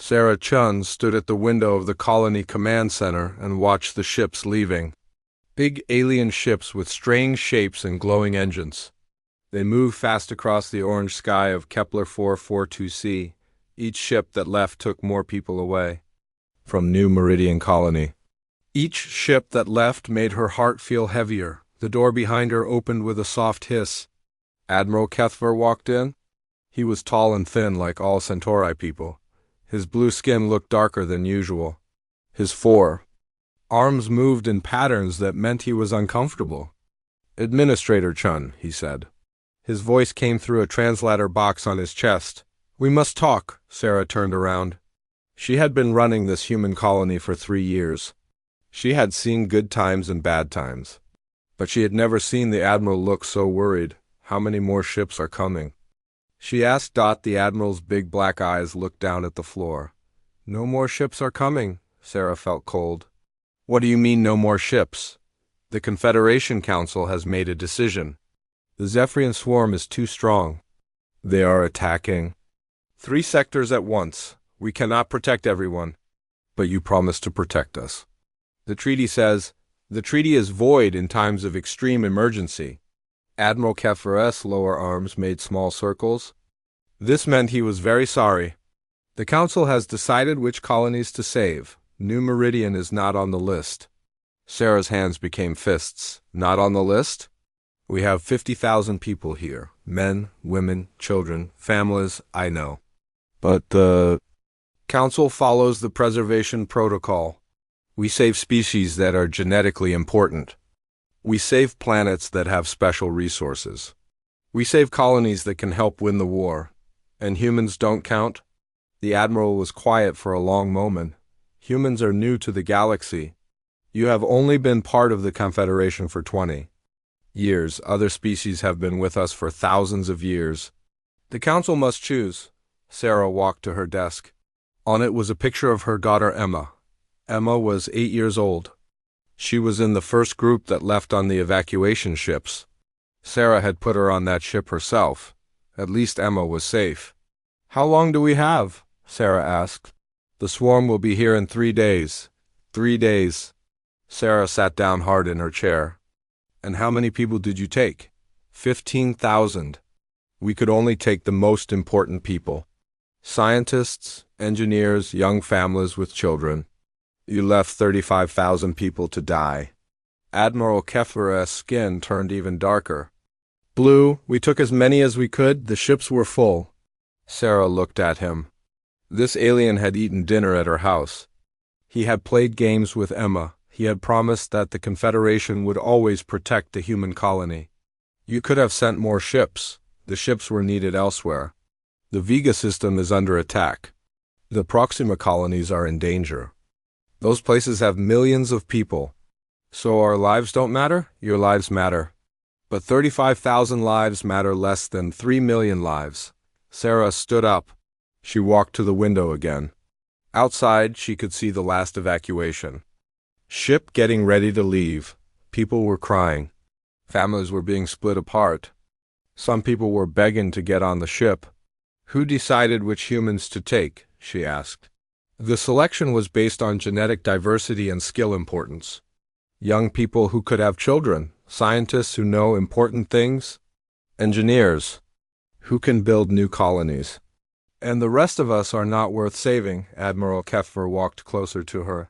Sarah Chun stood at the window of the colony command center and watched the ships leaving. Big alien ships with strange shapes and glowing engines. They moved fast across the orange sky of Kepler 442c. Each ship that left took more people away from New Meridian Colony. Each ship that left made her heart feel heavier. The door behind her opened with a soft hiss. Admiral Kethver walked in. He was tall and thin like all Centauri people. His blue skin looked darker than usual. His forearms moved in patterns that meant he was uncomfortable. "Administrator Chun," he said. His voice came through a translator box on his chest. "We must talk." Sarah turned around. She had been running this human colony for 3 years. She had seen good times and bad times. But she had never seen the Admiral look so worried. "How many more ships are coming?" She asked. The Admiral's big black eyes looked down at the floor. "No more ships are coming." Sarah felt cold. "What do you mean, no more ships?" "The Confederation Council has made a decision. The Zephyrian swarm is too strong. They are attacking 3 sectors at once. We cannot protect everyone." "But you promised to protect us." "The treaty says." "The treaty is void in times of extreme emergency." Admiral Keffer's lower arms made small circles. This meant he was very sorry. "The Council has decided which colonies to save. New Meridian is not on the list." Sarah's hands became fists. "Not on the list?" "We have 50,000 people here. Men, women, children, families, I know. But the Council follows the preservation protocol. We save species that are genetically important. We save planets that have special resources. We save colonies that can help win the war. And humans don't count?" The Admiral was quiet for a long moment. "Humans are new to the galaxy. You have only been part of the Confederation for 20 years. Other species have been with us for thousands of years. The Council must choose." Sarah walked to her desk. On it was a picture of her daughter Emma. Emma was 8 years old. She was in the first group that left on the evacuation ships. Sarah had put her on that ship herself. At least Emma was safe. "How long do we have?" Sarah asked. "The swarm will be here in 3 days. 3 days. Sarah sat down hard in her chair. "And how many people did you take?" 15,000. "We could only take the most important people. Scientists, engineers, young families with children. You left 35,000 people to die." Admiral Keffer's skin turned even darker. "Blue, we took as many as we could. The ships were full." Sarah looked at him. This alien had eaten dinner at her house. He had played games with Emma. He had promised that the Confederation would always protect the human colony. "You could have sent more ships. The ships were needed elsewhere. The Vega system is under attack. The Proxima colonies are in danger. Those places have millions of people. So our lives don't matter? Your lives matter. But 35,000 lives matter less than 3 million lives." Sarah stood up. She walked to the window again. Outside, she could see the last evacuation. Ship getting ready to leave. People were crying. Families were being split apart. Some people were begging to get on the ship. "Who decided which humans to take?" she asked. "The selection was based on genetic diversity and skill importance. Young people who could have children, scientists who know important things, engineers who can build new colonies. And the rest of us are not worth saving." Admiral Keffer walked closer to her.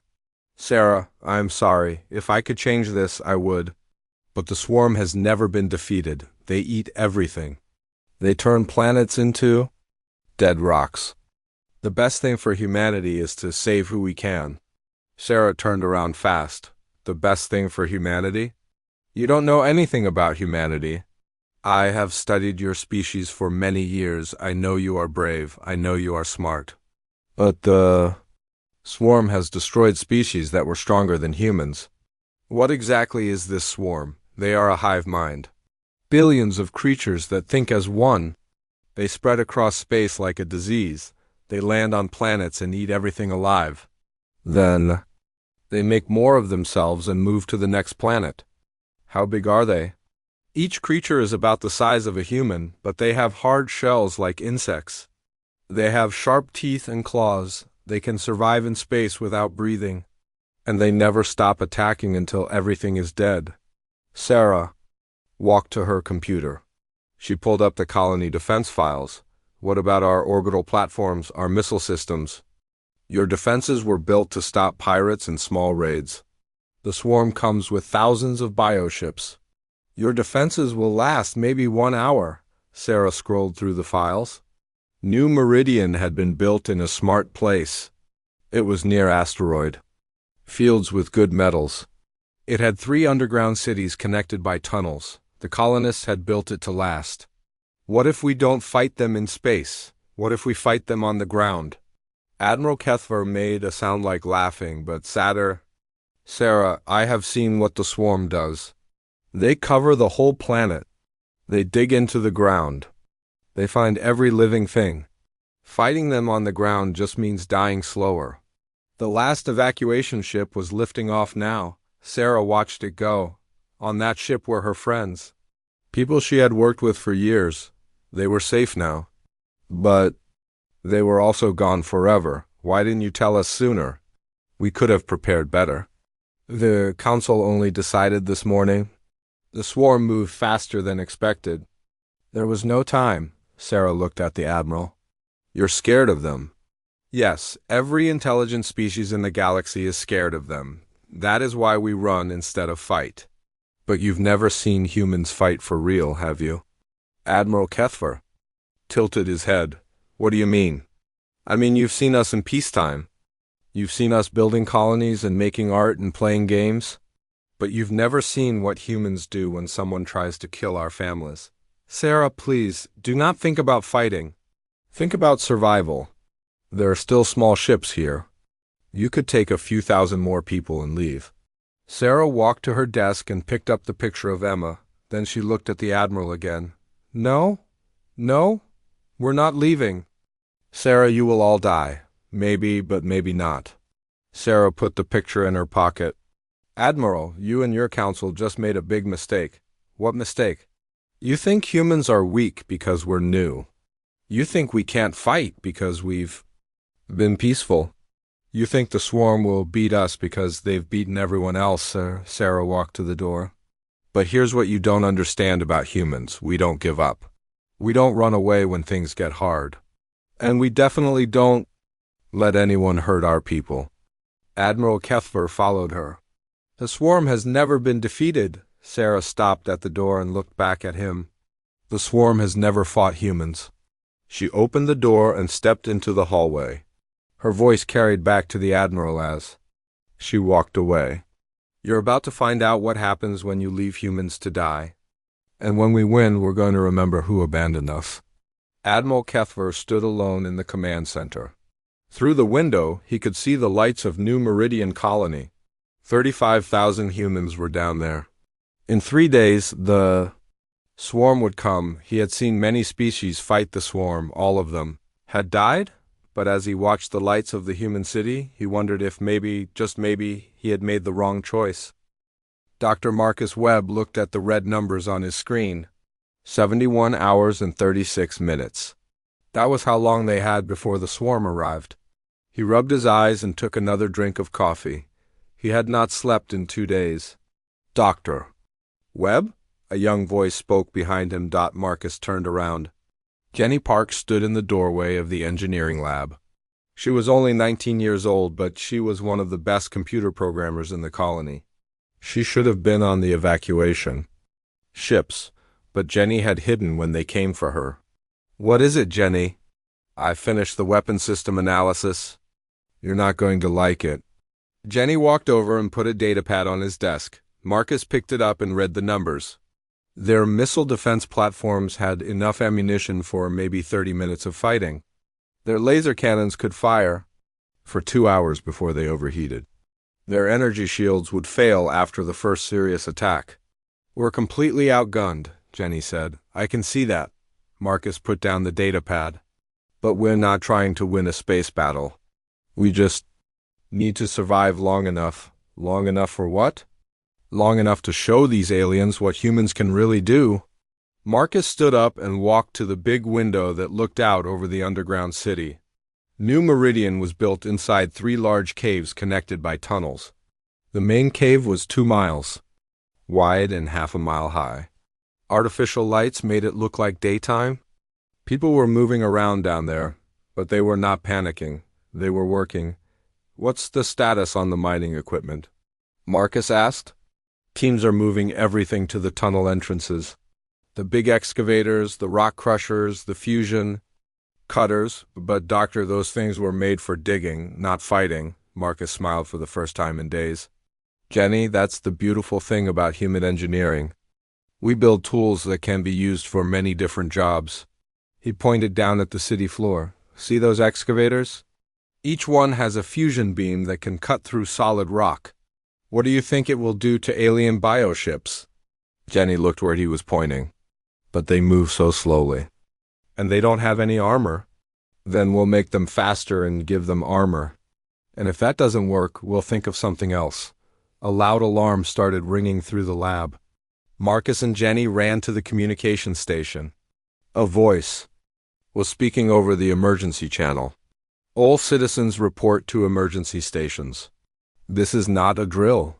"Sarah, I'm sorry. If I could change this, I would. But the swarm has never been defeated. They eat everything. They turn planets into dead rocks. The best thing for humanity is to save who we can." Sarah turned around fast. "The best thing for humanity? You don't know anything about humanity. I have studied your species for many years. I know you are brave. I know you are smart. But the swarm has destroyed species that were stronger than humans." "What exactly is this swarm?" "They are a hive mind. Billions of creatures that think as one. They spread across space like a disease. They land on planets and eat everything alive. Then they make more of themselves and move to the next planet." "How big are they?" "Each creature is about the size of a human, but they have hard shells like insects. They have sharp teeth and claws. They can survive in space without breathing, and they never stop attacking until everything is dead. Sarah walked to her computer. She pulled up the colony defense files. What about our orbital platforms, our missile systems? Your defenses were built to stop pirates and small raids. The swarm comes with thousands of bioships. Your defenses will last maybe 1 hour. Sarah scrolled through the files. New Meridian had been built in a smart place. It was near asteroid. Fields with good metals. It had 3 underground cities connected by tunnels. The colonists had built it to last. What if we don't fight them in space? What if we fight them on the ground? Admiral Kethver made a sound like laughing, but sadder. Sarah, I have seen what the swarm does. They cover the whole planet. They dig into the ground. They find every living thing. Fighting them on the ground just means dying slower. The last evacuation ship was lifting off now. Sarah watched it go. On that ship were her friends. People she had worked with for years. They were safe now. But they were also gone forever. Why didn't you tell us sooner? We could have prepared better. The council only decided this morning. The swarm moved faster than expected. There was no time. Sarah looked at the admiral. You're scared of them. Yes, every intelligent species in the galaxy is scared of them. That is why we run instead of fight. But you've never seen humans fight for real, have you? Admiral Kethver tilted his head. What do you mean? I mean, you've seen us in peacetime. You've seen us building colonies and making art and playing games. But you've never seen what humans do when someone tries to kill our families. Sarah, please, do not think about fighting. Think about survival. There are still small ships here. You could take a few thousand more people and leave. Sarah walked to her desk and picked up the picture of Emma. Then she looked at the admiral again. No, we're not leaving. Sarah, you will all die. Maybe, but maybe not. Sarah put the picture in her pocket. Admiral, you and your council just made a big mistake. What mistake? You think humans are weak because we're new. You think we can't fight because we've been peaceful. You think the swarm will beat us because they've beaten everyone else. Sarah walked to the door. But here's what you don't understand about humans. We don't give up. We don't run away when things get hard. And we definitely don't let anyone hurt our people. Admiral Kethver followed her. The swarm has never been defeated. Sarah stopped at the door and looked back at him. The swarm has never fought humans. She opened the door and stepped into the hallway. Her voice carried back to the admiral as she walked away. You're about to find out what happens when you leave humans to die. And when we win, we're going to remember who abandoned us. Admiral Kethver stood alone in the command center. Through the window, he could see the lights of New Meridian Colony. 35,000 humans were down there. In 3 days, the swarm would come. He had seen many species fight the swarm. All of them had died, but as he watched the lights of the human city, he wondered if maybe, just maybe, he had made the wrong choice. Dr. Marcus Webb looked at the red numbers on his screen. 71 hours and 36 minutes. That was how long they had before the swarm arrived. He rubbed his eyes and took another drink of coffee. He had not slept in 2 days. Dr. Webb? A young voice spoke behind him. Marcus turned around. Jenny Park stood in the doorway of the engineering lab. She was only 19 years old, but she was one of the best computer programmers in the colony. She should have been on the evacuation ships, but Jenny had hidden when they came for her. What is it, Jenny? I finished the weapon system analysis. You're not going to like it. Jenny walked over and put a datapad on his desk. Marcus picked it up and read the numbers. Their missile defense platforms had enough ammunition for maybe 30 minutes of fighting. Their laser cannons could fire for 2 hours before they overheated. Their energy shields would fail after the first serious attack. We're completely outgunned, Jenny said. I can see that. Marcus put down the datapad. But we're not trying to win a space battle. We just need to survive long enough. Long enough for what? Long enough to show these aliens what humans can really do. Marcus stood up and walked to the big window that looked out over the underground city. New Meridian was built inside 3 large caves connected by tunnels. The main cave was 2 miles wide and half a mile high. Artificial lights made it look like daytime. People were moving around down there, but they were not panicking. They were working. "What's the status on the mining equipment?" Marcus asked. "Teams are moving everything to the tunnel entrances. The big excavators, the rock crushers, the fusion cutters, but doctor, those things were made for digging, not fighting." Marcus smiled for the first time in days. "Jenny, that's the beautiful thing about human engineering. We build tools that can be used for many different jobs." He pointed down at the city floor. "See those excavators? Each one has a fusion beam that can cut through solid rock. What do you think it will do to alien bioships?" Jenny looked where he was pointing. "But they move so slowly. And they don't have any armor. Then we'll make them faster and give them armor. And if that doesn't work, we'll think of something else." A loud alarm started ringing through the lab. Marcus and Jenny ran to the communication station. A voice was speaking over the emergency channel. "All citizens report to emergency stations. This is not a drill.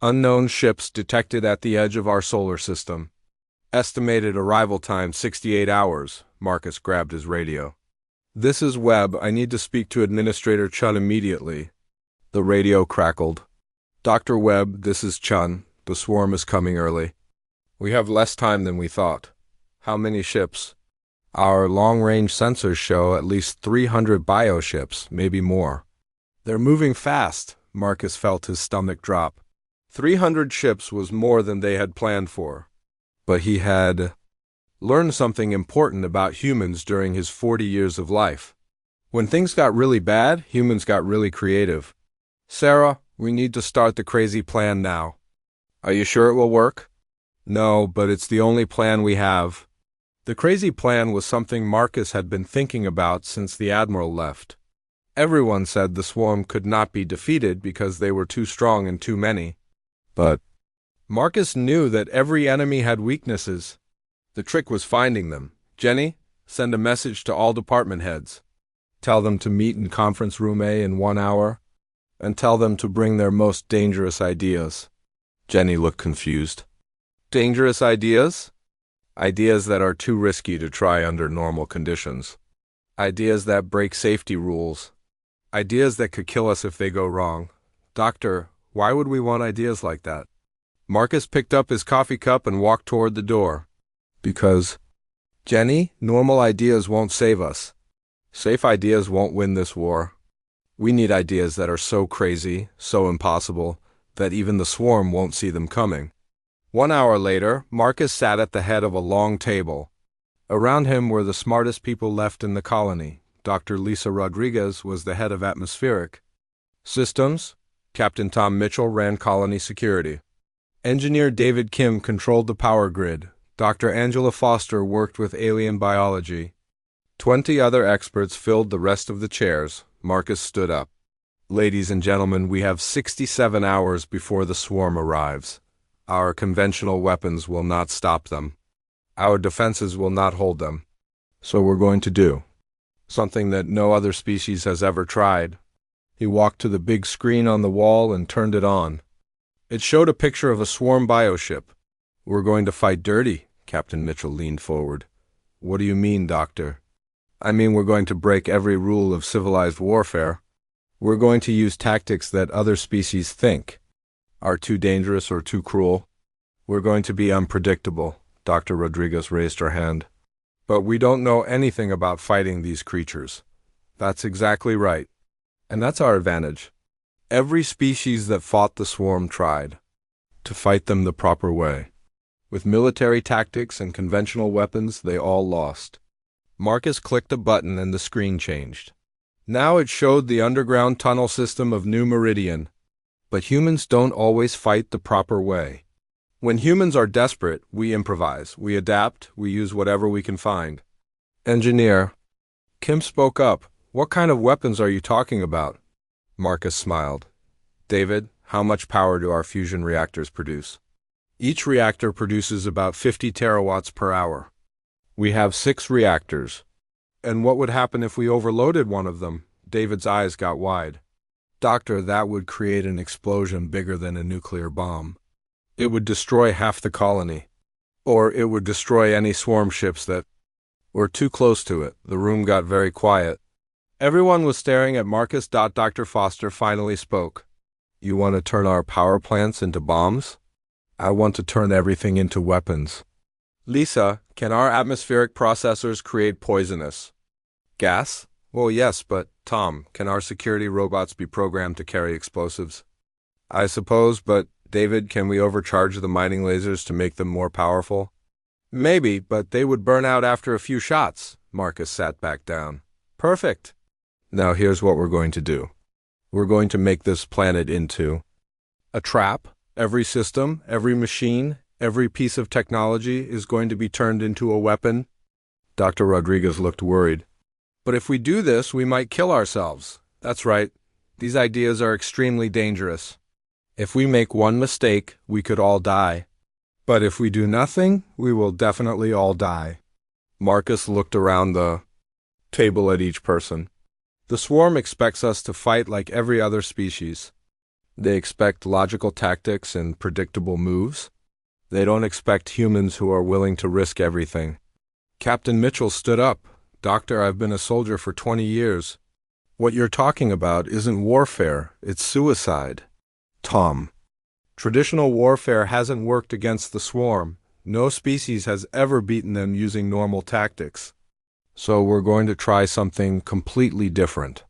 Unknown ships detected at the edge of our solar system. Estimated arrival time 68 hours. Marcus grabbed his radio. "This is Webb. I need to speak to Administrator Chun immediately." The radio crackled. "Dr. Webb, this is Chun. The swarm is coming early. We have less time than we thought." "How many ships?" "Our long-range sensors show at least 300 bioships, maybe more." "They're moving fast." Marcus felt his stomach drop. 300 ships was more than they had planned for. But he had learned something important about humans during his 40 years of life. When things got really bad, humans got really creative. "Sarah, we need to start the crazy plan now." "Are you sure it will work?" "No, but it's the only plan we have." The crazy plan was something Marcus had been thinking about since the Admiral left. Everyone said the swarm could not be defeated because they were too strong and too many. But Marcus knew that every enemy had weaknesses. The trick was finding them. "Jenny, send a message to all department heads. Tell them to meet in conference room A in 1 hour, and tell them to bring their most dangerous ideas." Jenny looked confused. "Dangerous ideas?" "Ideas that are too risky to try under normal conditions. Ideas that break safety rules. Ideas that could kill us if they go wrong." "Doctor, why would we want ideas like that?" Marcus picked up his coffee cup and walked toward the door. "Because, Jenny, normal ideas won't save us. Safe ideas won't win this war. We need ideas that are so crazy, so impossible, that even the swarm won't see them coming." 1 hour later, Marcus sat at the head of a long table. Around him were the smartest people left in the colony. Dr. Lisa Rodriguez was the head of atmospheric systems. Captain Tom Mitchell ran colony security. Engineer David Kim controlled the power grid. Dr. Angela Foster worked with alien biology. 20 other experts filled the rest of the chairs. Marcus stood up. "Ladies and gentlemen, we have 67 hours before the swarm arrives. Our conventional weapons will not stop them. Our defenses will not hold them. So we're going to do something that no other species has ever tried." He walked to the big screen on the wall and turned it on. It showed a picture of a swarm bioship. "We're going to fight dirty." Captain Mitchell leaned forward. "What do you mean, Doctor?" "I mean we're going to break every rule of civilized warfare. We're going to use tactics that other species think are too dangerous or too cruel. We're going to be unpredictable." Dr. Rodriguez raised her hand. "But we don't know anything about fighting these creatures." "That's exactly right. And that's our advantage. Every species that fought the swarm tried to fight them the proper way. With military tactics and conventional weapons, they all lost." Marcus clicked a button and the screen changed. Now it showed the underground tunnel system of New Meridian. But humans don't always fight the proper way. When humans are desperate, we improvise, we adapt, we use whatever we can find. "Engineer." Kim spoke up. "What kind of weapons are you talking about?" Marcus smiled. "David, how much power do our fusion reactors produce?" "Each reactor produces about 50 terawatts per hour. We have 6 reactors. And what would happen if we overloaded one of them?" David's eyes got wide. Doctor, that would create an explosion bigger than a nuclear bomb. It would destroy half the colony. Or it would destroy any swarm ships that were too close to it. The room got very quiet. Everyone was staring at Marcus. Dr. Foster finally spoke. You want to turn our power plants into bombs? I want to turn everything into weapons. Lisa, can our atmospheric processors create poisonous gas? Well, yes, but Tom, can our security robots be programmed to carry explosives? I suppose, but David, can we overcharge the mining lasers to make them more powerful? Maybe, but they would burn out after a few shots. Marcus sat back down. Perfect. Now here's what we're going to do. We're going to make this planet into a trap. Every system, every machine, every piece of technology is going to be turned into a weapon. Dr. Rodriguez looked worried. But if we do this, we might kill ourselves. That's right. These ideas are extremely dangerous. If we make one mistake, we could all die. But if we do nothing, we will definitely all die. Marcus looked around the table at each person. The swarm expects us to fight like every other species. They expect logical tactics and predictable moves. They don't expect humans who are willing to risk everything. Captain Mitchell stood up. Doctor, I've been a soldier for 20 years. What you're talking about isn't warfare, it's suicide. Tom. Traditional warfare hasn't worked against the swarm. No species has ever beaten them using normal tactics. So we're going to try something completely different.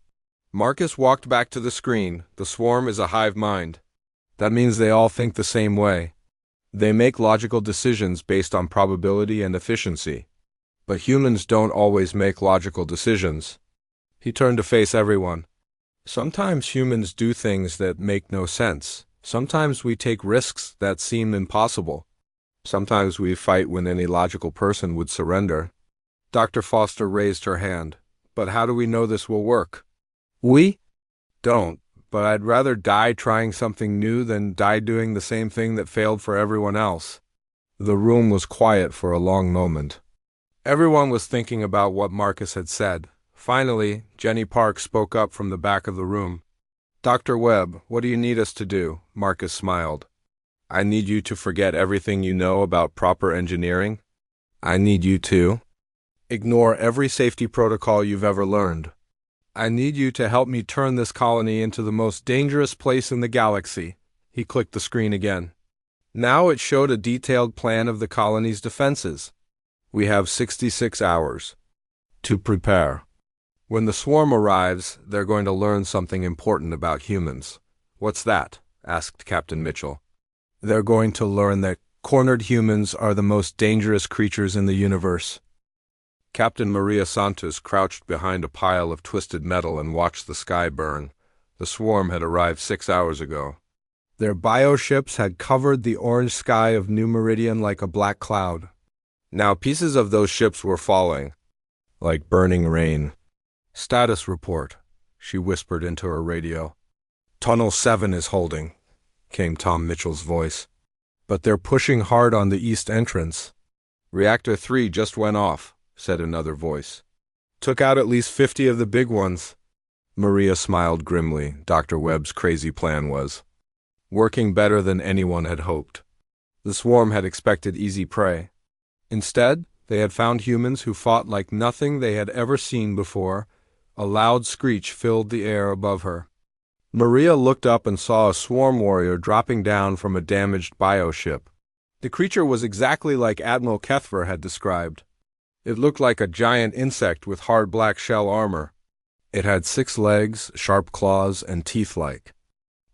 Marcus walked back to the screen. The swarm is a hive mind. That means they all think the same way. They make logical decisions based on probability and efficiency. But humans don't always make logical decisions. He turned to face everyone. Sometimes humans do things that make no sense. Sometimes we take risks that seem impossible. Sometimes we fight when any logical person would surrender. Dr. Foster raised her hand. But how do we know this will work? We don't, but I'd rather die trying something new than die doing the same thing that failed for everyone else. The room was quiet for a long moment. Everyone was thinking about what Marcus had said. Finally, Jenny Park spoke up from the back of the room. Dr. Webb, what do you need us to do? Marcus smiled. I need you to forget everything you know about proper engineering. I need you to ignore every safety protocol you've ever learned. I need you to help me turn this colony into the most dangerous place in the galaxy. He clicked the screen again. Now it showed a detailed plan of the colony's defenses. We have 66 hours to prepare. When the swarm arrives, they're going to learn something important about humans. What's that? Asked Captain Mitchell. They're going to learn that cornered humans are the most dangerous creatures in the universe. Captain Maria Santos crouched behind a pile of twisted metal and watched the sky burn. The swarm had arrived 6 hours ago. Their bioships had covered the orange sky of New Meridian like a black cloud. Now pieces of those ships were falling, like burning rain. Status report, she whispered into her radio. Tunnel 7 is holding, came Tom Mitchell's voice. But they're pushing hard on the east entrance. Reactor 3 just went off, said another voice. Took out at least 50 of the big ones. Maria smiled grimly. Dr. Webb's crazy plan was working better than anyone had hoped. The swarm had expected easy prey. Instead, they had found humans who fought like nothing they had ever seen before. A loud screech filled the air above her. Maria looked up and saw a swarm warrior dropping down from a damaged bioship. The creature was exactly like Admiral Kethver had described. It looked like a giant insect with hard black shell armor. It had 6 legs, sharp claws, and teeth-like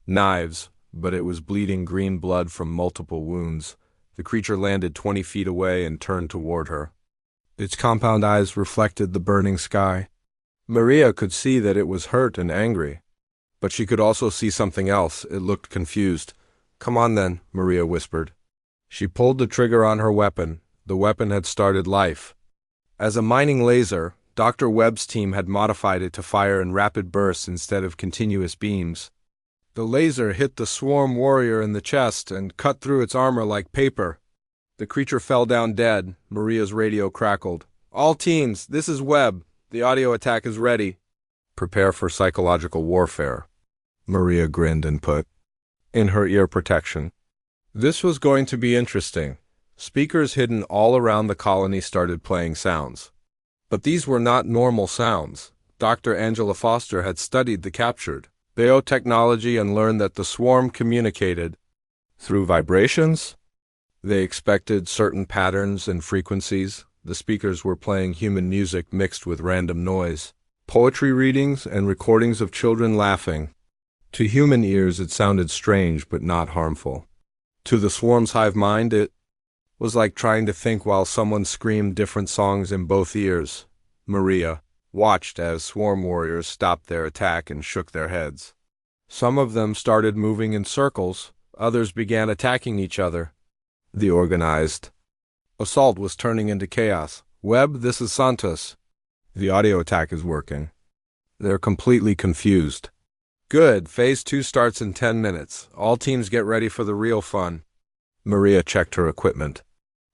knives, but it was bleeding green blood from multiple wounds. The creature landed 20 feet away and turned toward her. Its compound eyes reflected the burning sky. Maria could see that it was hurt and angry. But she could also see something else. It looked confused. Come on then, Maria whispered. She pulled the trigger on her weapon. The weapon had started life. As a mining laser, Dr. Webb's team had modified it to fire in rapid bursts instead of continuous beams. The laser hit the swarm warrior in the chest and cut through its armor like paper. The creature fell down dead. Maria's radio crackled. All teams, this is Webb. The audio attack is ready. Prepare for psychological warfare. Maria grinned and put in her ear protection. This was going to be interesting. Speakers hidden all around the colony started playing sounds. But these were not normal sounds. Dr. Angela Foster had studied the captured biotechnology and learned that the swarm communicated through vibrations. They expected certain patterns and frequencies. The speakers were playing human music mixed with random noise, poetry readings, and recordings of children laughing. To human ears it sounded strange but not harmful. To the swarm's hive mind it was like trying to think while someone screamed different songs in both ears. Maria watched as swarm warriors stopped their attack and shook their heads. Some of them started moving in circles, others began attacking each other. The organized assault was turning into chaos. Webb, this is Santos. The audio attack is working. They're completely confused. Good, Phase 2 starts in 10 minutes. All teams get ready for the real fun. Maria checked her equipment.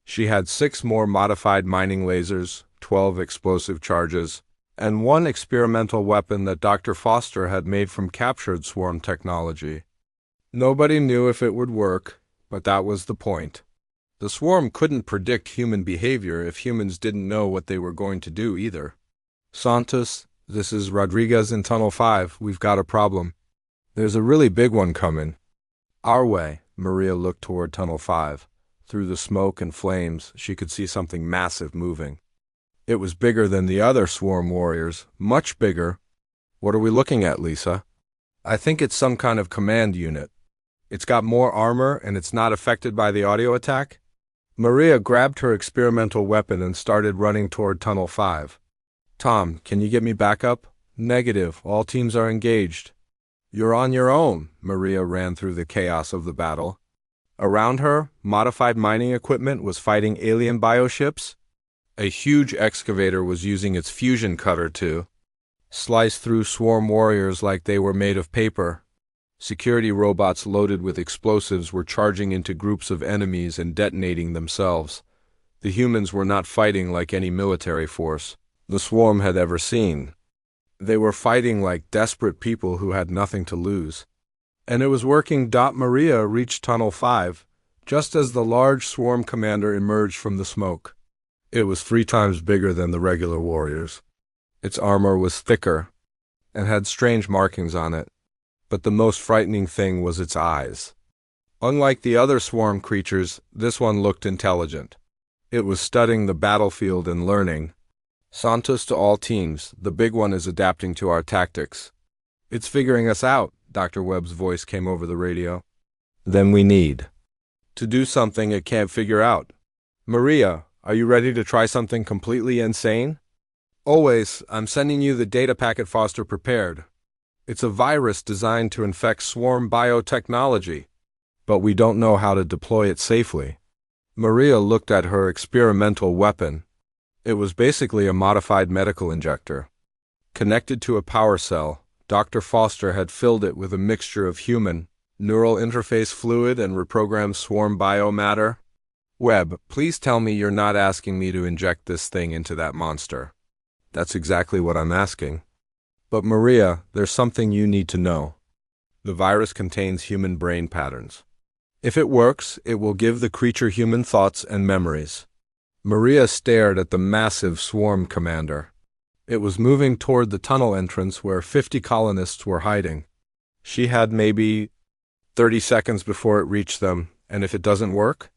She had 6 more modified mining lasers, 12 explosive charges, and 1 experimental weapon that Dr. Foster had made from captured swarm technology. Nobody knew if it would work, but that was the point. The swarm couldn't predict human behavior if humans didn't know what they were going to do either. Santos, this is Rodriguez in Tunnel 5. We've got a problem. There's a really big one coming. Our way. Maria looked toward Tunnel 5. Through the smoke and flames, she could see something massive moving. It was bigger than the other swarm warriors, much bigger. What are we looking at, Lisa? I think it's some kind of command unit. It's got more armor and it's not affected by the audio attack. Maria grabbed her experimental weapon and started running toward Tunnel 5. Tom, can you get me back up? Negative. All teams are engaged. You're on your own. Maria ran through the chaos of the battle. Around her, modified mining equipment was fighting alien bioships. A huge excavator was using its fusion cutter to slice through swarm warriors like they were made of paper. Security robots loaded with explosives were charging into groups of enemies and detonating themselves. The humans were not fighting like any military force the swarm had ever seen. They were fighting like desperate people who had nothing to lose. And it was working. Maria reached Tunnel 5, just as the large swarm commander emerged from the smoke. It was 3 times bigger than the regular warriors. Its armor was thicker and had strange markings on it. But the most frightening thing was its eyes. Unlike the other swarm creatures, this one looked intelligent. It was studying the battlefield and learning. Santos to all teams, the big one is adapting to our tactics. It's figuring us out, Dr. Webb's voice came over the radio. Then we need to do something it can't figure out. Maria, are you ready to try something completely insane? Always. I'm sending you the data packet Foster prepared. It's a virus designed to infect swarm biotechnology, but we don't know how to deploy it safely. Maria looked at her experimental weapon. It was basically a modified medical injector. Connected to a power cell, Dr. Foster had filled it with a mixture of human, neural interface fluid and reprogrammed swarm biomatter. Webb, please tell me you're not asking me to inject this thing into that monster. That's exactly what I'm asking. But Maria, there's something you need to know. The virus contains human brain patterns. If it works, it will give the creature human thoughts and memories. Maria stared at the massive swarm commander. It was moving toward the tunnel entrance where 50 colonists were hiding. She had maybe 30 seconds before it reached them, and if it doesn't work,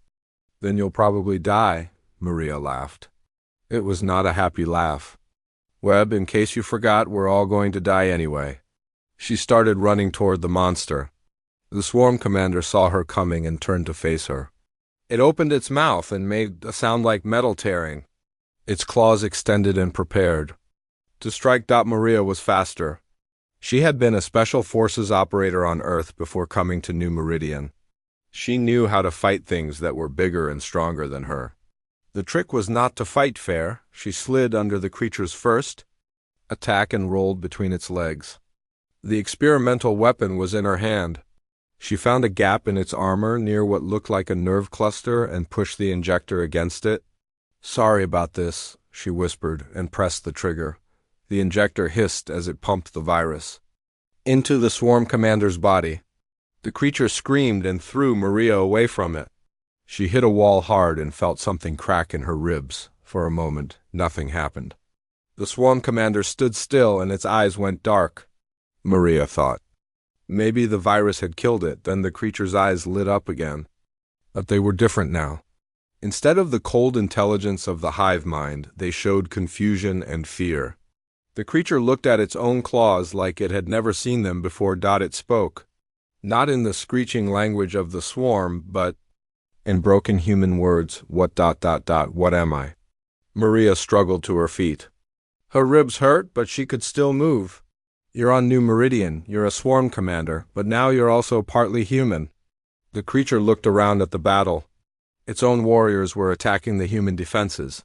then you'll probably die, Maria laughed. It was not a happy laugh. Webb, in case you forgot, we're all going to die anyway. She started running toward the monster. The swarm commander saw her coming and turned to face her. It opened its mouth and made a sound like metal tearing. Its claws extended and prepared to strike. Maria was faster. She had been a special forces operator on Earth before coming to New Meridian. She knew how to fight things that were bigger and stronger than her. The trick was not to fight fair. She slid under the creature's first attack and rolled between its legs. The experimental weapon was in her hand. She found a gap in its armor near what looked like a nerve cluster and pushed the injector against it. Sorry about this, she whispered and pressed the trigger. The injector hissed as it pumped the virus into the swarm commander's body. The creature screamed and threw Maria away from it. She hit a wall hard and felt something crack in her ribs. For a moment, nothing happened. The swarm commander stood still and its eyes went dark. Maria thought. Maybe the virus had killed it, then the creature's eyes lit up again. But they were different now. Instead of the cold intelligence of the hive mind, they showed confusion and fear. The creature looked at its own claws like it had never seen them before. It spoke. Not in the screeching language of the swarm, but in broken human words. What am I? Maria struggled to her feet. Her ribs hurt, but she could still move. You're on New Meridian, you're a swarm commander, but now you're also partly human. The creature looked around at the battle. Its own warriors were attacking the human defenses.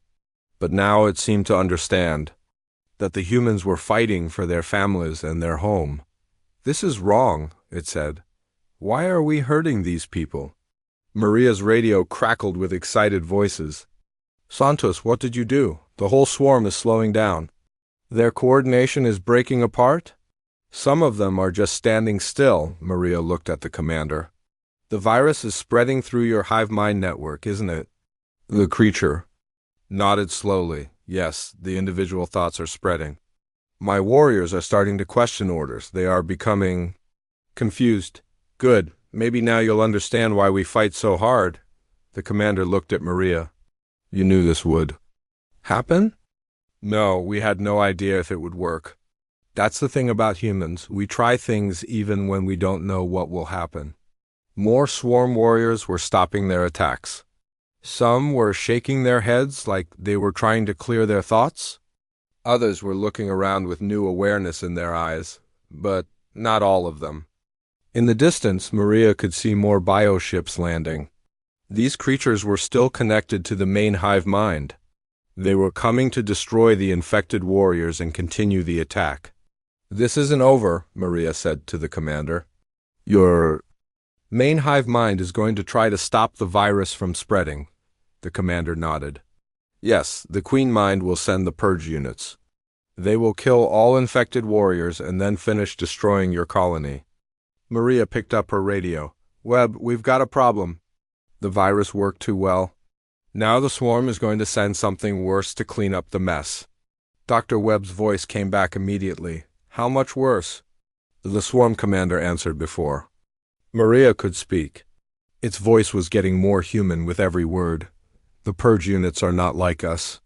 But now it seemed to understand that the humans were fighting for their families and their home. This is wrong, it said. Why are we hurting these people? Maria's radio crackled with excited voices. Santos, what did you do? The whole swarm is slowing down. Their coordination is breaking apart? Some of them are just standing still. Maria looked at the commander. The virus is spreading through your hive mind network, isn't it? The creature nodded slowly. Yes, the individual thoughts are spreading. My warriors are starting to question orders. They are becoming confused. Good. Maybe now you'll understand why we fight so hard. The commander looked at Maria. You knew this would happen? No, we had no idea if it would work. That's the thing about humans. We try things even when we don't know what will happen. More swarm warriors were stopping their attacks. Some were shaking their heads like they were trying to clear their thoughts. Others were looking around with new awareness in their eyes, but not all of them. In the distance, Maria could see more bioships landing. These creatures were still connected to the main hive mind. They were coming to destroy the infected warriors and continue the attack. This isn't over, Maria said to the commander. Your main hive mind is going to try to stop the virus from spreading. The commander nodded. Yes, the queen mind will send the purge units. They will kill all infected warriors and then finish destroying your colony. Maria picked up her radio. Webb, we've got a problem. The virus worked too well. Now the swarm is going to send something worse to clean up the mess. Dr. Webb's voice came back immediately. How much worse? The swarm commander answered before Maria could speak. Its voice was getting more human with every word. The purge units are not like us.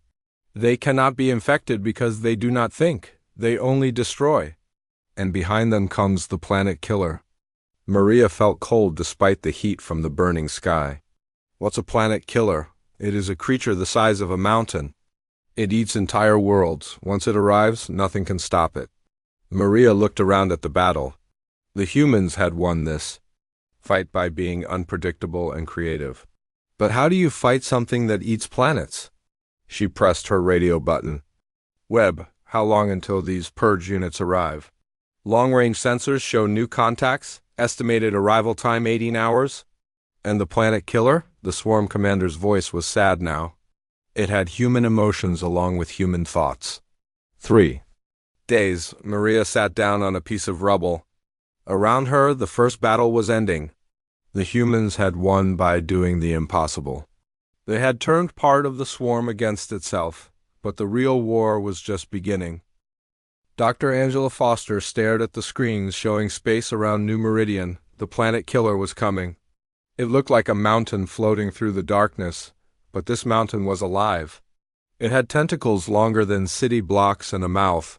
They cannot be infected because they do not think. They only destroy. And behind them comes the planet killer. Maria felt cold despite the heat from the burning sky. What's a planet killer? It is a creature the size of a mountain. It eats entire worlds. Once it arrives, nothing can stop it. Maria looked around at the battle. The humans had won this fight by being unpredictable and creative. But how do you fight something that eats planets? She pressed her radio button. Webb, how long until these purge units arrive? Long-range sensors show new contacts, estimated arrival time 18 hours. And the planet killer? The swarm commander's voice was sad now. It had human emotions along with human thoughts. 3 days. Maria sat down on a piece of rubble. Around her, the first battle was ending. The humans had won by doing the impossible. They had turned part of the swarm against itself, but the real war was just beginning. Dr. Angela Foster stared at the screens showing space around New Meridian. The planet killer was coming. It looked like a mountain floating through the darkness, but this mountain was alive. It had tentacles longer than city blocks and a mouth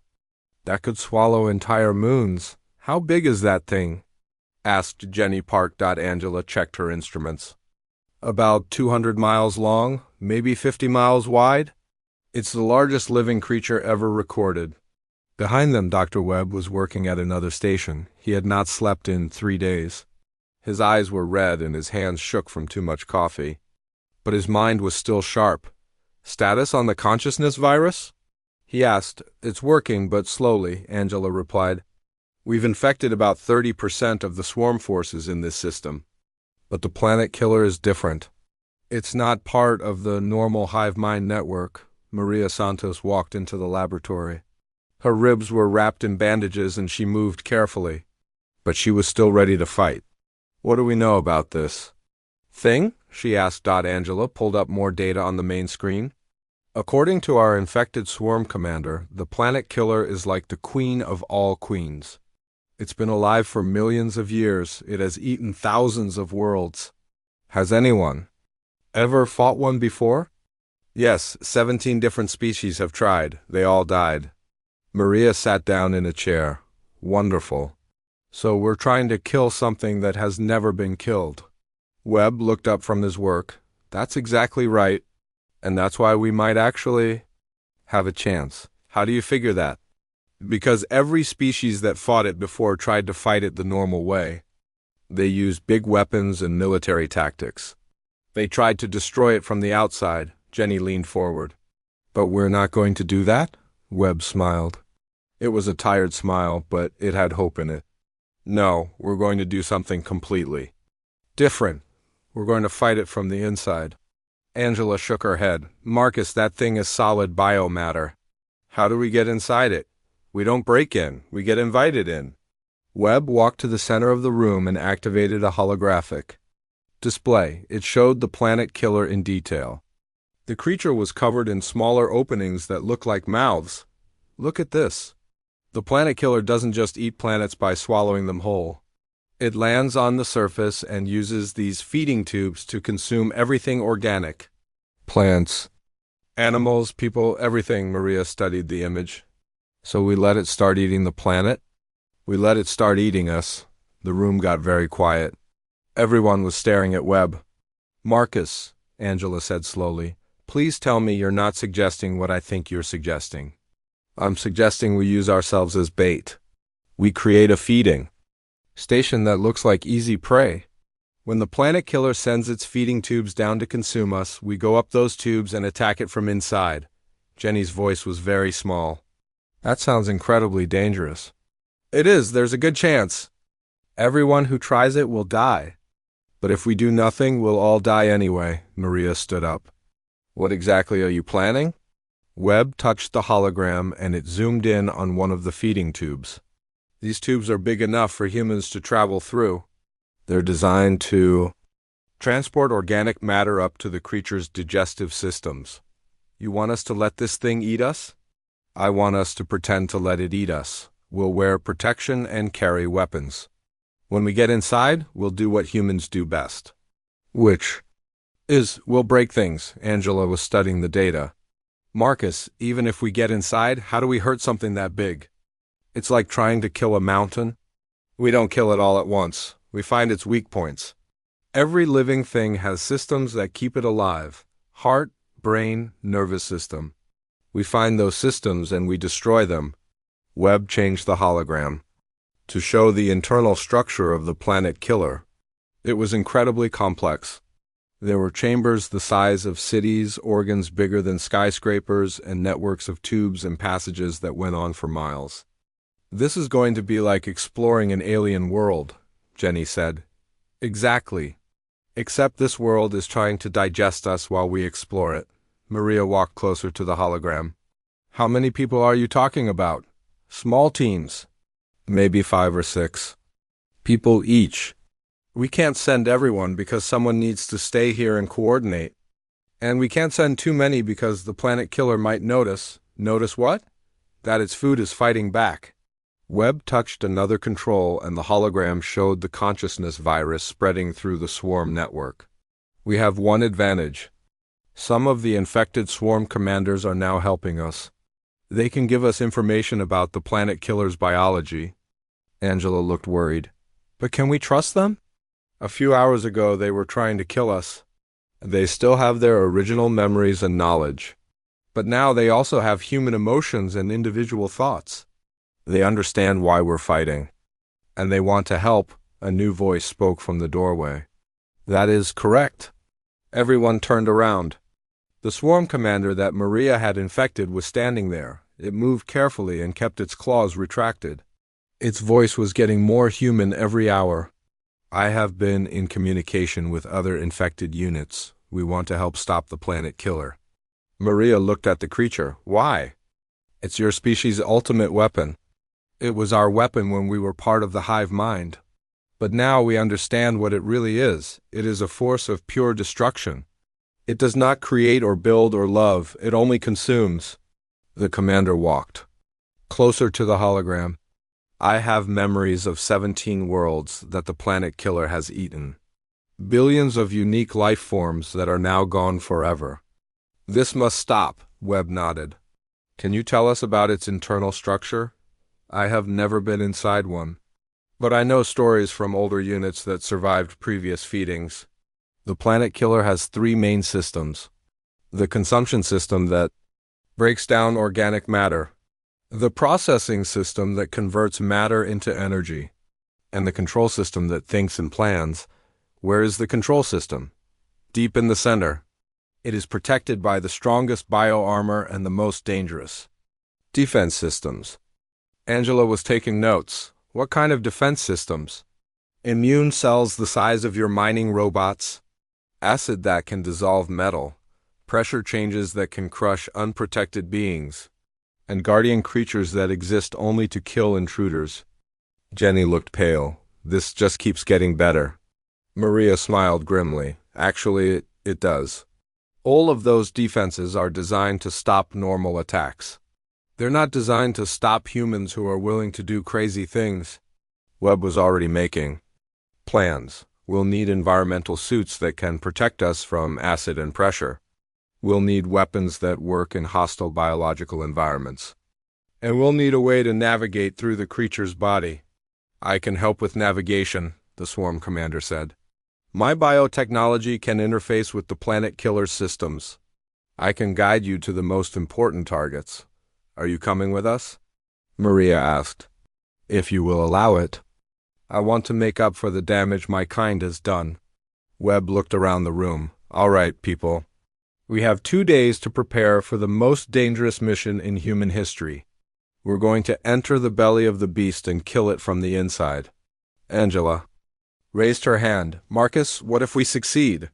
that could swallow entire moons. How big is that thing? Asked Jenny Park. Angela checked her instruments. About 200 miles long, maybe 50 miles wide. It's the largest living creature ever recorded. Behind them, Dr. Webb was working at another station. He had not slept in 3 days. His eyes were red and his hands shook from too much coffee. But his mind was still sharp. Status on the consciousness virus? He asked. It's working, but slowly, Angela replied. We've infected about 30% of the swarm forces in this system. But the planet killer is different. It's not part of the normal hive mind network. Maria Santos walked into the laboratory. Her ribs were wrapped in bandages and she moved carefully. But she was still ready to fight. "What do we know about this thing?" she asked. Angela pulled up more data on the main screen. "According to our infected swarm commander, the planet killer is like the queen of all queens. It's been alive for millions of years. It has eaten thousands of worlds. Has anyone ever fought one before?" "Yes, 17 different species have tried. They all died." Maria sat down in a chair. "Wonderful. So we're trying to kill something that has never been killed." Webb looked up from his work. "That's exactly right. And that's why we might actually have a chance." "How do you figure that?" "Because every species that fought it before tried to fight it the normal way. They used big weapons and military tactics. They tried to destroy it from the outside." Jenny leaned forward. "But we're not going to do that?" Webb smiled. It was a tired smile, but it had hope in it. "No, we're going to do something completely different. We're going to fight it from the inside." Angela shook her head. "Marcus, that thing is solid biomatter. How do we get inside it? We don't break in, we get invited in." Webb walked to the center of the room and activated a holographic display. It showed the planet killer in detail. The creature was covered in smaller openings that looked like mouths. "Look at this. The planet killer doesn't just eat planets by swallowing them whole. It lands on the surface and uses these feeding tubes to consume everything organic. Plants, animals, people, everything." Maria studied the image. "So we let it start eating the planet?" "We let it start eating us." The room got very quiet. Everyone was staring at Webb. "Marcus," Angela said slowly, "please tell me you're not suggesting what I think you're suggesting." "I'm suggesting we use ourselves as bait. We create a feeding station that looks like easy prey. When the planet killer sends its feeding tubes down to consume us, we go up those tubes and attack it from inside." Jenny's voice was very small. "That sounds incredibly dangerous." "It is. There's a good chance everyone who tries it will die. But if we do nothing, we'll all die anyway." Maria stood up. "What exactly are you planning?" Webb touched the hologram and it zoomed in on one of the feeding tubes. "These tubes are big enough for humans to travel through. They're designed to transport organic matter up to the creature's digestive systems." "You want us to let this thing eat us?" "I want us to pretend to let it eat us. We'll wear protection and carry weapons. When we get inside, we'll do what humans do best. Which is, we'll break things." Angela was studying the data. "Marcus, even if we get inside, how do we hurt something that big? It's like trying to kill a mountain. We don't kill it all at once. We find its weak points. Every living thing has systems that keep it alive. Heart, brain, nervous system. We find those systems and we destroy them." Webb changed the hologram to show the internal structure of the planet killer. It was incredibly complex. There were chambers the size of cities, organs bigger than skyscrapers, and networks of tubes and passages that went on for miles. "This is going to be like exploring an alien world," Jenny said. "Exactly. Except this world is trying to digest us while we explore it." Maria walked closer to the hologram. "How many people are you talking about?" "Small teams. Maybe 5 or 6 people each. We can't send everyone because someone needs to stay here and coordinate. And we can't send too many because the planet killer might notice." "Notice what?" "That its food is fighting back." Webb touched another control and the hologram showed the consciousness virus spreading through the swarm network. "We have one advantage. Some of the infected swarm commanders are now helping us. They can give us information about the planet killer's biology." Angela looked worried. "But can we trust them? A few hours ago they were trying to kill us. They still have their original memories and knowledge. But now they also have human emotions and individual thoughts. They understand why we're fighting. And they want to help." A new voice spoke from the doorway. "That is correct." Everyone turned around. The swarm commander that Maria had infected was standing there. It moved carefully and kept its claws retracted. Its voice was getting more human every hour. "I have been in communication with other infected units. We want to help stop the planet killer." Maria looked at the creature. "Why?" It's your species' ultimate weapon. It was our weapon when we were part of the hive mind. But now we understand what it really is. It is a force of pure destruction. It does not create or build or love, it only consumes. The commander walked closer to the hologram. I have memories of 17 worlds that the planet killer has eaten. Billions of unique life forms that are now gone forever. This must stop, Webb nodded. Can you tell us about its internal structure? I have never been inside one. But I know stories from older units that survived previous feedings. The planet killer has 3 main systems. The consumption system that breaks down organic matter, the processing system that converts matter into energy, and the control system that thinks and plans. Where is the control system? Deep in the center. It is protected by the strongest bio-armor and the most dangerous defense systems. Angela was taking notes. What kind of defense systems? Immune cells the size of your mining robots, acid that can dissolve metal, pressure changes that can crush unprotected beings, and guardian creatures that exist only to kill intruders. Jenny looked pale. This just keeps getting better. Maria smiled grimly. Actually, it does. All of those defenses are designed to stop normal attacks. They're not designed to stop humans who are willing to do crazy things. Webb was already making plans. We'll need environmental suits that can protect us from acid and pressure. We'll need weapons that work in hostile biological environments. And we'll need a way to navigate through the creature's body. I can help with navigation, the swarm commander said. My biotechnology can interface with the planet killer's systems. I can guide you to the most important targets. Are you coming with us? Maria asked. If you will allow it. I want to make up for the damage my kind has done. Webb looked around the room. All right, people. We have 2 days to prepare for the most dangerous mission in human history. We're going to enter the belly of the beast and kill it from the inside. Angela raised her hand. Marcus, what if we succeed?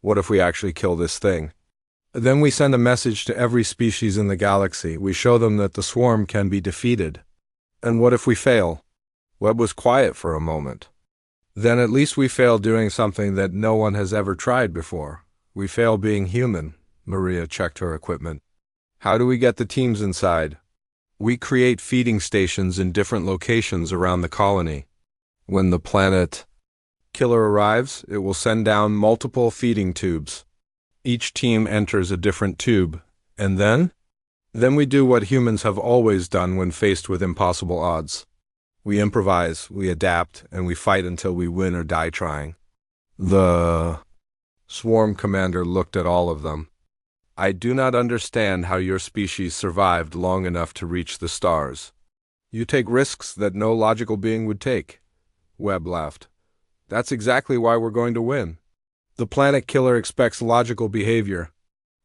What if we actually kill this thing? Then we send a message to every species in the galaxy. We show them that the swarm can be defeated. And what if we fail? Webb was quiet for a moment. Then at least we fail doing something that no one has ever tried before. We fail being human. Maria checked her equipment. How do we get the teams inside? We create feeding stations in different locations around the colony. When the planet killer arrives, it will send down multiple feeding tubes. Each team enters a different tube, and then we do what humans have always done when faced with impossible odds. We improvise, we adapt, and we fight until we win or die trying. The swarm commander looked at all of them. I do not understand how your species survived long enough to reach the stars. You take risks that no logical being would take. Webb laughed. That's exactly why we're going to win. The planet killer expects logical behavior.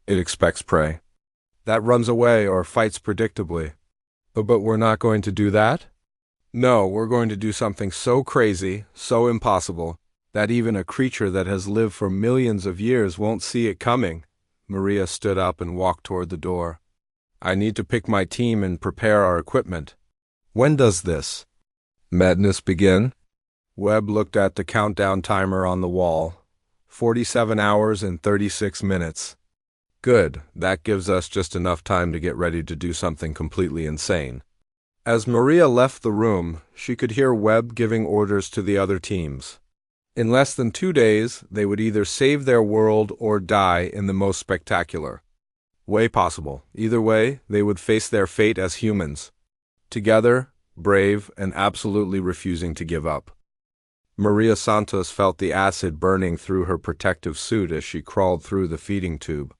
It expects prey that runs away or fights predictably. But we're not going to do that? No, we're going to do something so crazy, so impossible, that even a creature that has lived for millions of years won't see it coming. Maria stood up and walked toward the door. I need to pick my team and prepare our equipment. When does this madness begin? Webb looked at the countdown timer on the wall. 47 hours and 36 minutes. Good, that gives us just enough time to get ready to do something completely insane. As Maria left the room, she could hear Webb giving orders to the other teams. In less than 2 days, they would either save their world or die in the most spectacular way possible. Either way, they would face their fate as humans. Together, brave, and absolutely refusing to give up. Maria Santos felt the acid burning through her protective suit as she crawled through the feeding tube.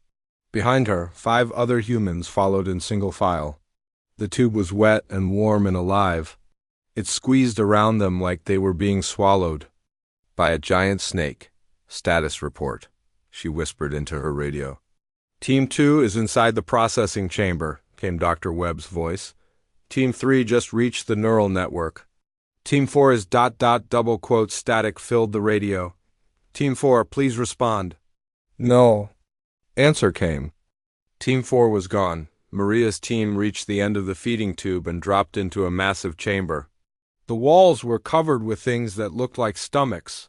Behind her, 5 other humans followed in single file. The tube was wet and warm and alive. It squeezed around them like they were being swallowed by a giant snake. Status report, she whispered into her radio. Team 2 is inside the processing chamber, came Dr. Webb's voice. Team 3 just reached the neural network. Team 4 is ... static filled the radio. Team 4, please respond. No. Answer came. Team 4 was gone. Maria's team reached the end of the feeding tube and dropped into a massive chamber. The walls were covered with things that looked like stomachs.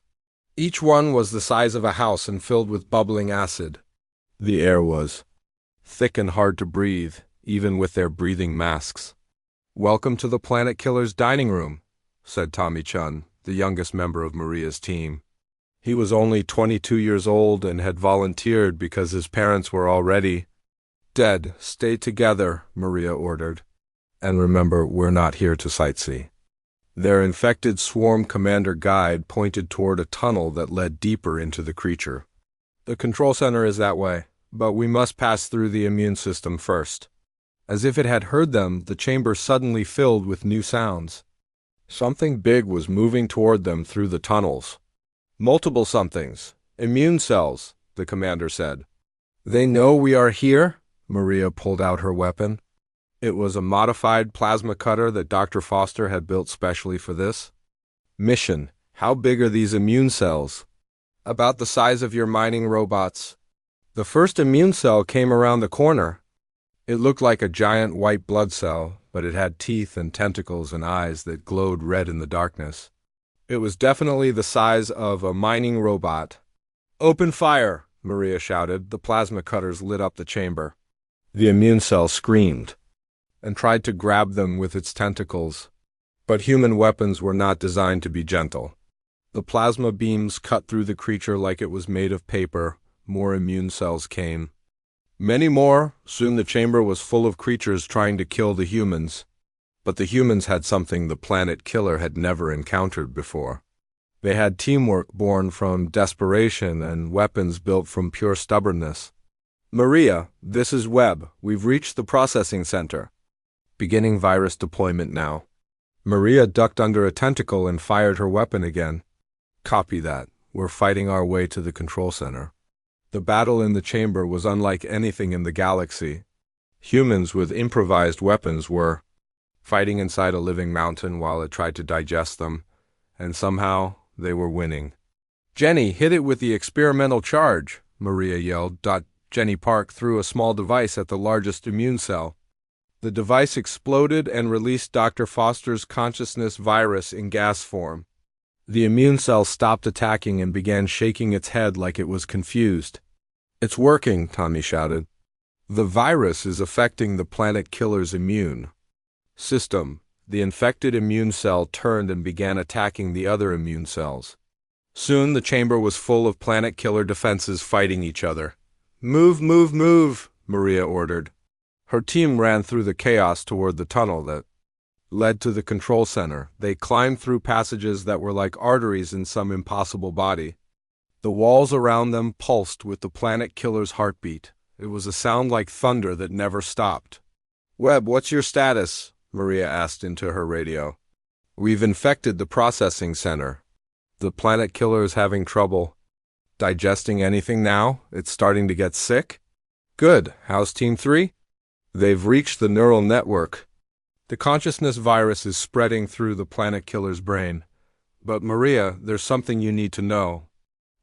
Each one was the size of a house and filled with bubbling acid. The air was thick and hard to breathe, even with their breathing masks. "Welcome to the Planet Killer's dining room," said Tommy Chun, the youngest member of Maria's team. He was only 22 years old and had volunteered because his parents were already dead. "Stay together," Maria ordered. "And remember, we're not here to sightsee." Their infected swarm commander guide pointed toward a tunnel that led deeper into the creature. "The control center is that way, but we must pass through the immune system first." As if it had heard them, the chamber suddenly filled with new sounds. Something big was moving toward them through the tunnels. "Multiple somethings. Immune cells," the commander said. "They know we are here?" Maria pulled out her weapon. It was a modified plasma cutter that Dr. Foster had built specially for this mission. "How big are these immune cells?" "About the size of your mining robots." The first immune cell came around the corner. It looked like a giant white blood cell, but it had teeth and tentacles and eyes that glowed red in the darkness. It was definitely the size of a mining robot. "Open fire!" Maria shouted. The plasma cutters lit up the chamber. The immune cell screamed and tried to grab them with its tentacles. But human weapons were not designed to be gentle. The plasma beams cut through the creature like it was made of paper. More immune cells came. Many more. Soon the chamber was full of creatures trying to kill the humans. But the humans had something the Planet Killer had never encountered before. They had teamwork born from desperation and weapons built from pure stubbornness. "Maria, this is Webb. We've reached the processing center. Beginning virus deployment now." Maria ducked under a tentacle and fired her weapon again. "Copy that. We're fighting our way to the control center." The battle in the chamber was unlike anything in the galaxy. Humans with improvised weapons were fighting inside a living mountain while it tried to digest them, and somehow they were winning. "Jenny, hit it with the experimental charge," Maria yelled. Jenny Park threw a small device at the largest immune cell. The device exploded and released Dr. Foster's consciousness virus in gas form. The immune cell stopped attacking and began shaking its head like it was confused. "It's working," Tommy shouted. "The virus is affecting the Planet Killer's immune system." The infected immune cell turned and began attacking the other immune cells. Soon the chamber was full of Planet Killer defenses fighting each other. "Move, move, move," Maria ordered. Her team ran through the chaos toward the tunnel that led to the control center. They climbed through passages that were like arteries in some impossible body. The walls around them pulsed with the Planet Killer's heartbeat. It was a sound like thunder that never stopped. "Webb, what's your status?" Maria asked into her radio. "We've infected the processing center. The Planet Killer is having trouble digesting anything now. It's starting to get sick." "Good. How's Team 3? "They've reached the neural network. The consciousness virus is spreading through the Planet Killer's brain. But Maria, there's something you need to know."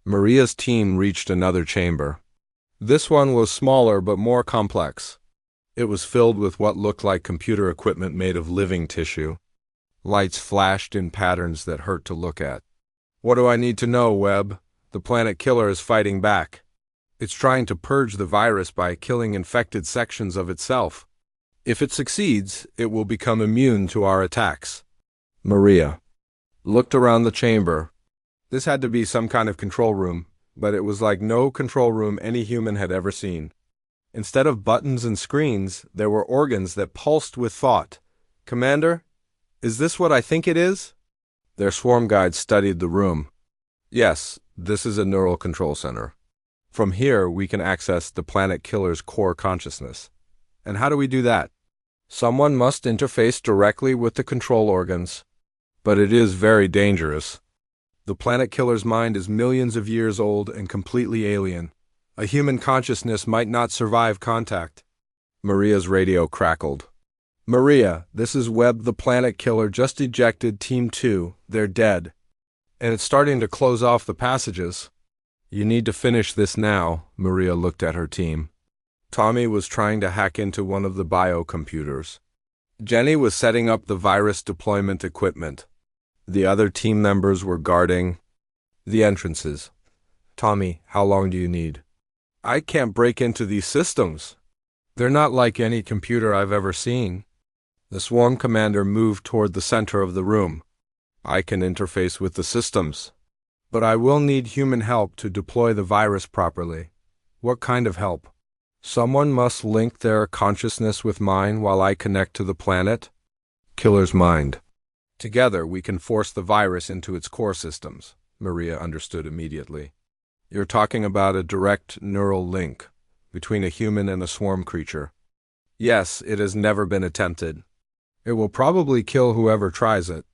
Maria's team reached another chamber. This one was smaller but more complex. It was filled with what looked like computer equipment made of living tissue. Lights flashed in patterns that hurt to look at. "What do I need to know, Webb?" "The Planet Killer is fighting back. It's trying to purge the virus by killing infected sections of itself. If it succeeds, it will become immune to our attacks." Maria looked around the chamber. This had to be some kind of control room, but it was like no control room any human had ever seen. Instead of buttons and screens, there were organs that pulsed with thought. "Commander, is this what I think it is?" Their swarm guide studied the room. "Yes, this is a neural control center. From here, we can access the Planet Killer's core consciousness." "And how do we do that?" "Someone must interface directly with the control organs. But it is very dangerous. The Planet Killer's mind is millions of years old and completely alien. A human consciousness might not survive contact." Maria's radio crackled. "Maria, this is Webb the Planet Killer just ejected Team 2. They're dead. And it's starting to close off the passages." "You need to finish this now." Maria looked at her team. Tommy was trying to hack into one of the biocomputers. Jenny was setting up the virus deployment equipment. The other team members were guarding the entrances. Tommy, how long do you need? I can't break into these systems. They're not like any computer I've ever seen. The swarm commander moved toward the center of the room. I can interface with the systems, but I will need human help to deploy the virus properly. What kind of help? Someone must link their consciousness with mine while I connect to the planet. Killer's mind. Together we can force the virus into its core systems. Maria understood immediately. You're talking about a direct neural link between a human and a swarm creature. Yes, it has never been attempted. It will probably kill whoever tries it.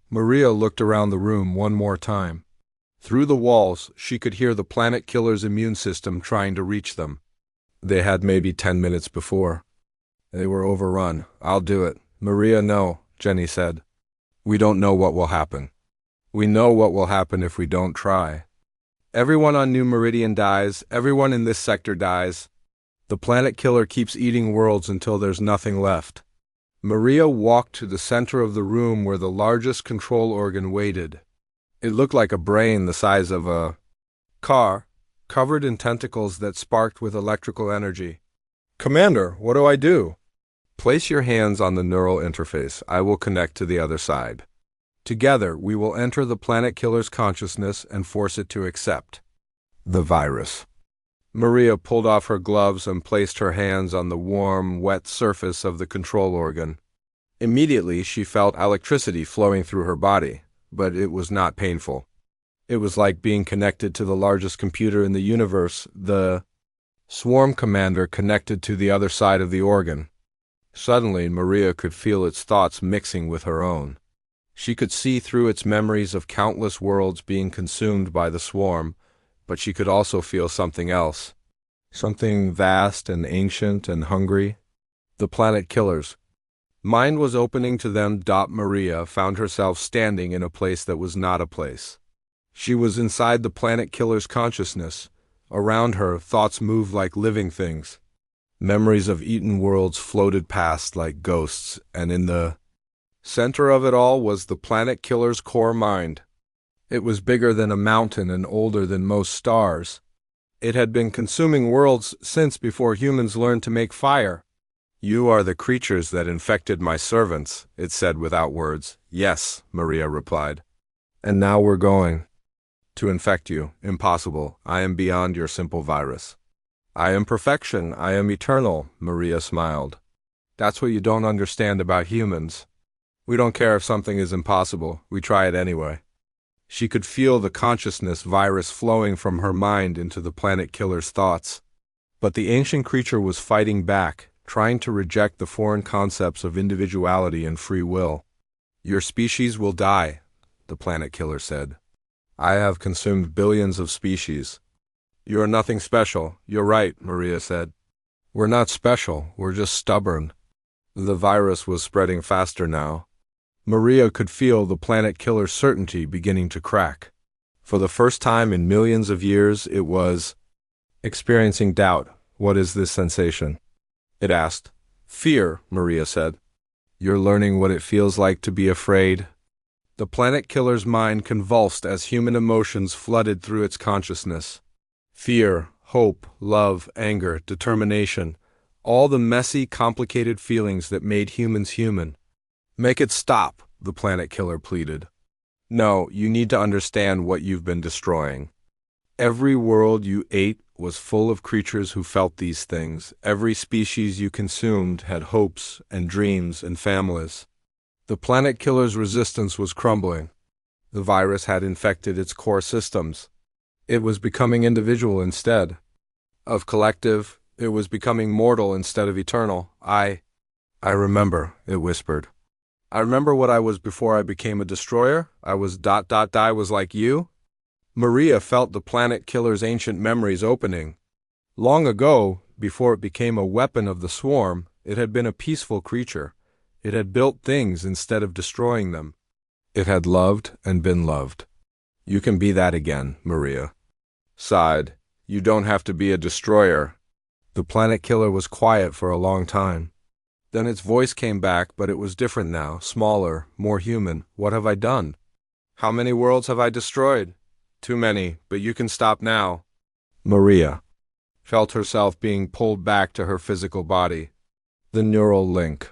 Maria looked around the room one more time. Through the walls, she could hear the planet killer's immune system trying to reach them. They had maybe 10 minutes before. They were overrun. I'll do it. Maria, no, Jenny said. We don't know what will happen. We know what will happen if we don't try. Everyone on New Meridian dies. Everyone in this sector dies. The planet killer keeps eating worlds until there's nothing left. Maria walked to the center of the room where the largest control organ waited. It looked like a brain the size of a car, covered in tentacles that sparked with electrical energy. Commander, what do I do? Place your hands on the neural interface. I will connect to the other side. Together, we will enter the planet killer's consciousness and force it to accept the virus. Maria pulled off her gloves and placed her hands on the warm, wet surface of the control organ. Immediately, she felt electricity flowing through her body, but it was not painful. It was like being connected to the largest computer in the universe. The swarm commander connected to the other side of the organ. Suddenly, Maria could feel its thoughts mixing with her own. She could see through its memories of countless worlds being consumed by the swarm, but she could also feel something else. Something vast and ancient and hungry. The planet killers. Mind was opening to them. Maria found herself standing in a place that was not a place. She was inside the planet killer's consciousness. Around her, thoughts moved like living things. Memories of eaten worlds floated past like ghosts, and in the center of it all was the planet killer's core mind. It was bigger than a mountain and older than most stars. It had been consuming worlds since before humans learned to make fire. You are the creatures that infected my servants, it said without words. Yes, Maria replied. And now we're going to infect you. Impossible. I am beyond your simple virus. I am perfection. I am eternal, Maria smiled. That's what you don't understand about humans. We don't care if something is impossible. We try it anyway. She could feel the consciousness virus flowing from her mind into the planet killer's thoughts. But the ancient creature was fighting back, trying to reject the foreign concepts of individuality and free will. Your species will die, the planet killer said. I have consumed billions of species. You are nothing special. You're right, Maria said. We're not special. We're just stubborn. The virus was spreading faster now. Maria could feel the planet killer's certainty beginning to crack. For the first time in millions of years, it was experiencing doubt. What is this sensation? It asked. Fear, Maria said. You're learning what it feels like to be afraid. The planet killer's mind convulsed as human emotions flooded through its consciousness. Fear, hope, love, anger, determination, all the messy, complicated feelings that made humans human. Make it stop, the planet killer pleaded. No, you need to understand what you've been destroying. Every world you ate was full of creatures who felt these things. Every species you consumed had hopes and dreams and families. The planet killer's resistance was crumbling. The virus had infected its core systems. It was becoming individual instead of collective. It was becoming mortal instead of eternal. I remember, it whispered. I remember what I was before I became a destroyer. I was ... I was like you. Maria felt the planet killer's ancient memories opening. Long ago, before it became a weapon of the swarm, it had been a peaceful creature. It had built things instead of destroying them. It had loved and been loved. You can be that again, Maria sighed. You don't have to be a destroyer. The planet killer was quiet for a long time. Then its voice came back, but it was different now, smaller, more human. What have I done? How many worlds have I destroyed? Too many, but you can stop now. Maria felt herself being pulled back to her physical body. The neural link.